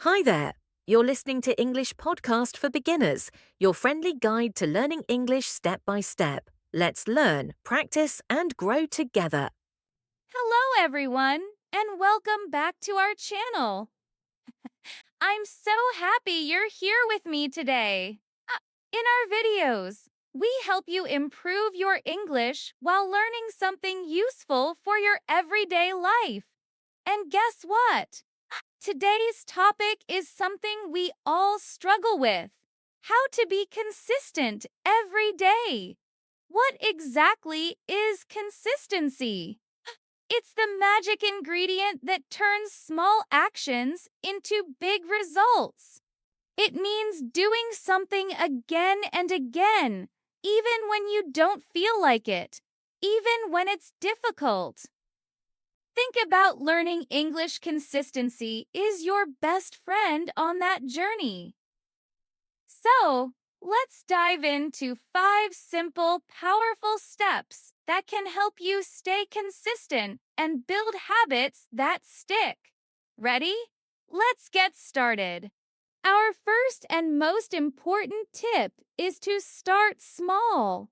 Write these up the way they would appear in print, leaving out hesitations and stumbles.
Hi there. You're listening to English Podcast for Beginners, your friendly guide to learning English step by step. Let's learn, practice, and grow together. Hello, everyone, and welcome back to our channel. I'm so happy you're here with me today. In our videos, we help you improve your English while learning something useful for your everyday life. And guess what? Today's topic is something we all struggle with: how to be consistent every day. What exactly is consistency? It's the magic ingredient that turns small actions into big results. It means doing something again and again, even when you don't feel like it, even when it's difficult. Think about learning English. Consistency is your best friend on that journey. So, let's dive into 5 simple, powerful steps that can help you stay consistent and build habits that stick. Ready? Let's get started. Our first and most important tip is to start small.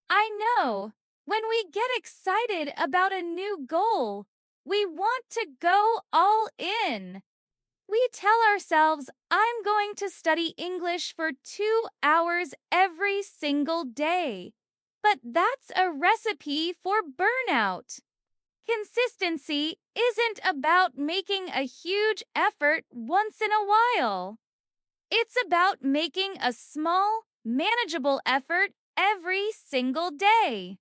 I know, when we get excited about a new goal, we want to go all in. We tell ourselves, I'm going to study English for 2 hours every single day. But that's a recipe for burnout. Consistency isn't about making a huge effort once in a while. It's about making a small, manageable effort every single day.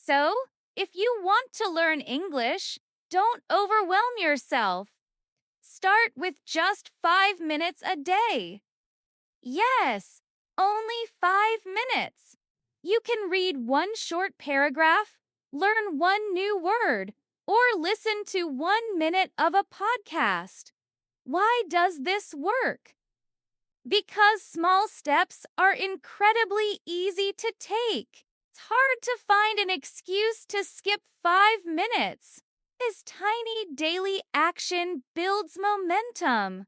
So, if you want to learn English, don't overwhelm yourself. Start with just 5 minutes a day. Yes, only 5 minutes. You can read one short paragraph, learn one new word, or listen to 1 minute of a podcast. Why does this work? Because small steps are incredibly easy to take. It's hard to find an excuse to skip 5 minutes. This tiny daily action builds momentum.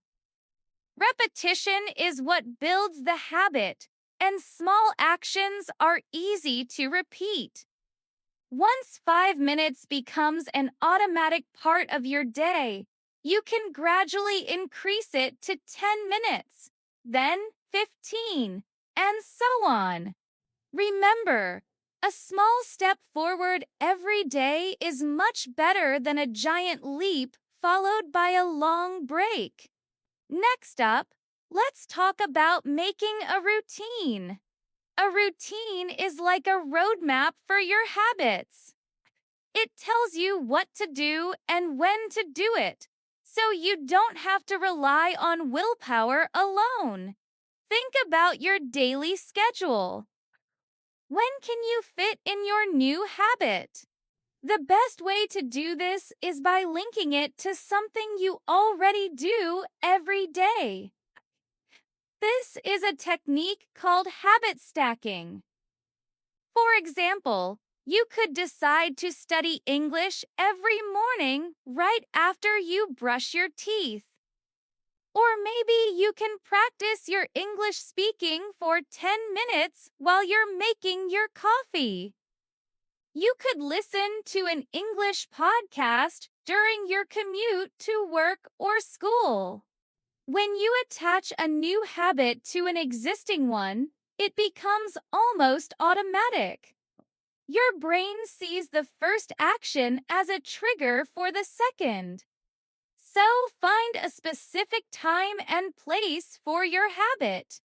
Repetition is what builds the habit, and small actions are easy to repeat. Once 5 minutes becomes an automatic part of your day, you can gradually increase it to 10 minutes, then 15, and so on. Remember, a small step forward every day is much better than a giant leap followed by a long break. Next up, let's talk about making a routine. A routine is like a roadmap for your habits. It tells you what to do and when to do it, so you don't have to rely on willpower alone. Think about your daily schedule. When can you fit in your new habit? The best way to do this is by linking it to something you already do every day. This is a technique called habit stacking. For example, you could decide to study English every morning right after you brush your teeth. Or maybe you can practice your English speaking for 10 minutes while you're making your coffee. You could listen to an English podcast during your commute to work or school. When you attach a new habit to an existing one, it becomes almost automatic. Your brain sees the first action as a trigger for the second. So find a specific time and place for your habit,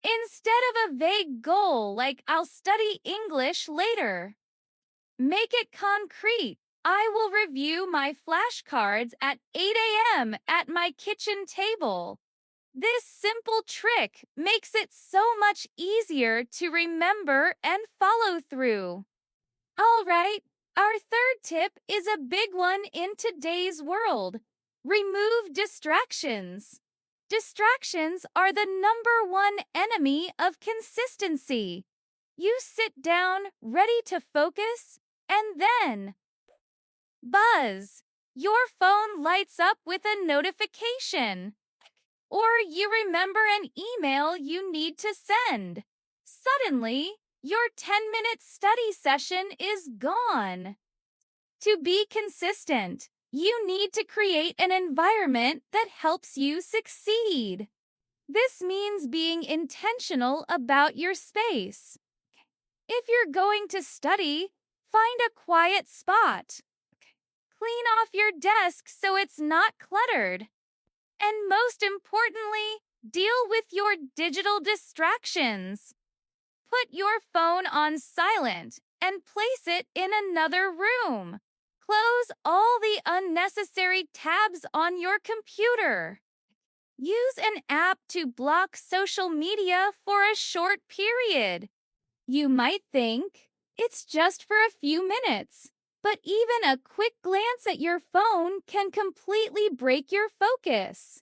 instead of a vague goal like I'll study English later. Make it concrete. I will review my flashcards at 8 a.m. at my kitchen table. This simple trick makes it so much easier to remember and follow through. All right, our third tip is a big one in today's world. Remove distractions. Distractions are the #1 enemy of consistency. You sit down ready to focus, and then buzz. your phone lights up with a notification, or you remember an email you need to send. Suddenly, your 10-minute study session is gone. To be consistent, you need to create an environment that helps you succeed. This means being intentional about your space. If you're going to study, find a quiet spot. Clean off your desk so it's not cluttered. And most importantly, deal with your digital distractions. Put your phone on silent and place it in another room. Close all the unnecessary tabs on your computer. Use an app to block social media for a short period. You might think it's just for a few minutes, but even a quick glance at your phone can completely break your focus.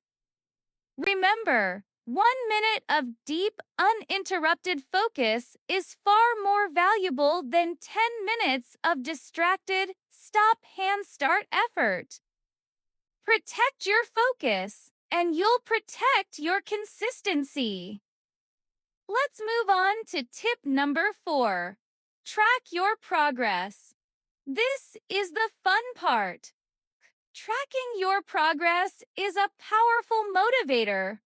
Remember, 1 minute of deep, uninterrupted focus is far more valuable than 10 minutes of distracted, stop-hand-start effort. Protect your focus, and you'll protect your consistency. Let's move on to tip number 4. Track your progress. This is the fun part. Tracking your progress is a powerful motivator.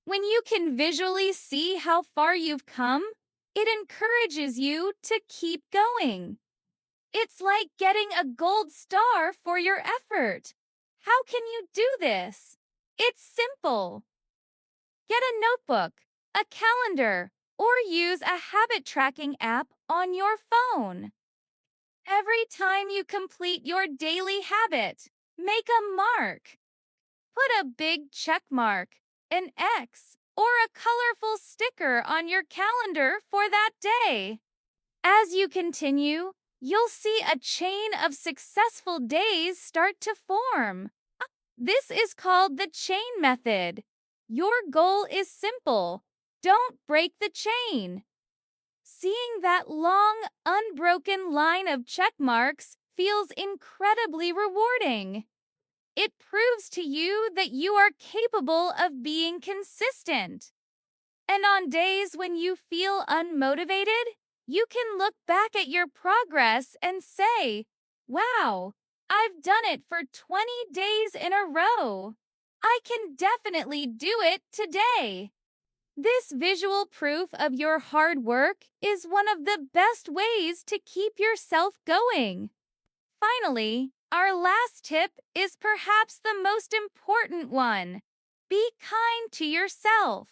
When you can visually see how far you've come, it encourages you to keep going. It's like getting a gold star for your effort. How can you do this? It's simple. Get a notebook, a calendar, or use a habit tracking app on your phone. Every time you complete your daily habit, make a mark. Put a big check mark, an X, or a colorful sticker on your calendar for that day. As you continue, you'll see a chain of successful days start to form. This is called the chain method. Your goal is simple. Don't break the chain. Seeing that long, unbroken line of check marks feels incredibly rewarding. It proves to you that you are capable of being consistent. And on days when you feel unmotivated, you can look back at your progress and say, "Wow, I've done it for 20 days in a row. I can definitely do it today." This visual proof of your hard work is one of the best ways to keep yourself going. Finally, our last tip is perhaps the most important one. Be kind to yourself.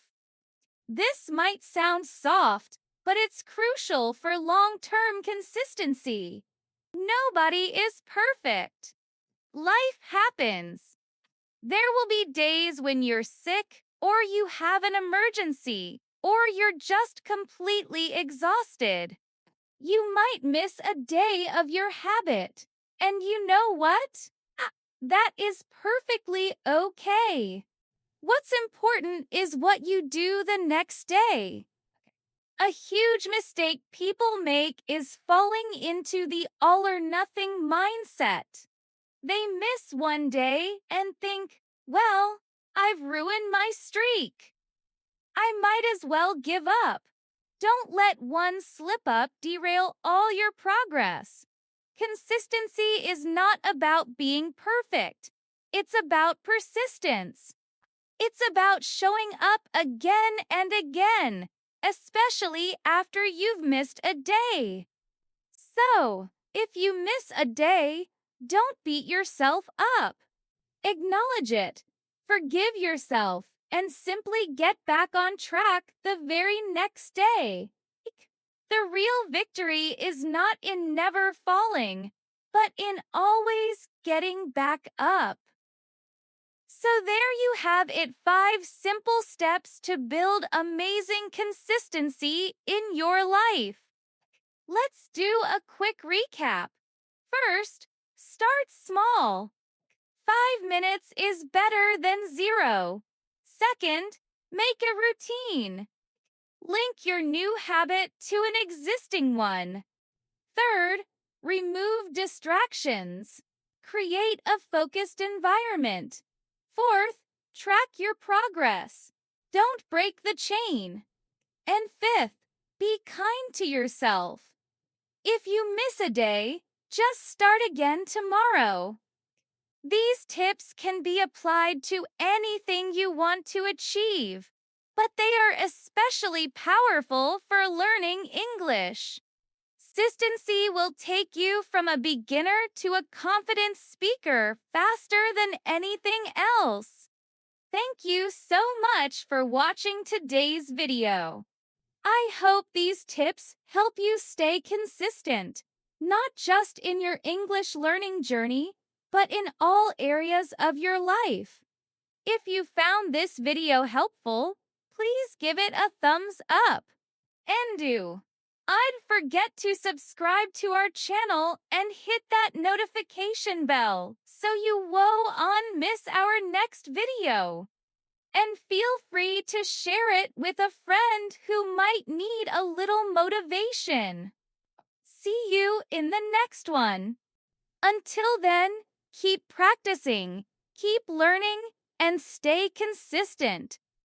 This might sound soft, but it's crucial for long-term consistency. Nobody is perfect. Life happens. There will be days when you're sick, or you have an emergency, or you're just completely exhausted. You might miss a day of your habit. And you know what? That is perfectly okay. What's important is what you do the next day. A huge mistake people make is falling into the all-or-nothing mindset. They miss one day and think, well, I've ruined my streak. I might as well give up. Don't let one slip-up derail all your progress. Consistency is not about being perfect. It's about persistence. It's about showing up again and again, especially after you've missed a day. So, if you miss a day, don't beat yourself up. Acknowledge it, forgive yourself, and simply get back on track the very next day. The real victory is not in never falling, but in always getting back up. So there you have it, 5 simple steps to build amazing consistency in your life. Let's do a quick recap. First, start small. 5 minutes is better than 0. Second, make a routine. Link your new habit to an existing one. Third, remove distractions. create a focused environment. Fourth, track your progress. Don't break the chain. And fifth, be kind to yourself. If you miss a day, just start again tomorrow. These tips can be applied to anything you want to achieve, but they are especially powerful for learning English. Consistency will take you from a beginner to a confident speaker faster than anything else. Thank you so much for watching today's video. I hope these tips help you stay consistent, not just in your English learning journey, but in all areas of your life. If you found this video helpful, please give it a thumbs up. And I'd forget to subscribe to our channel and hit that notification bell so you won't miss our next video. And feel free to share it with a friend who might need a little motivation. See you in the next one. Until then, keep practicing, keep learning, and stay consistent.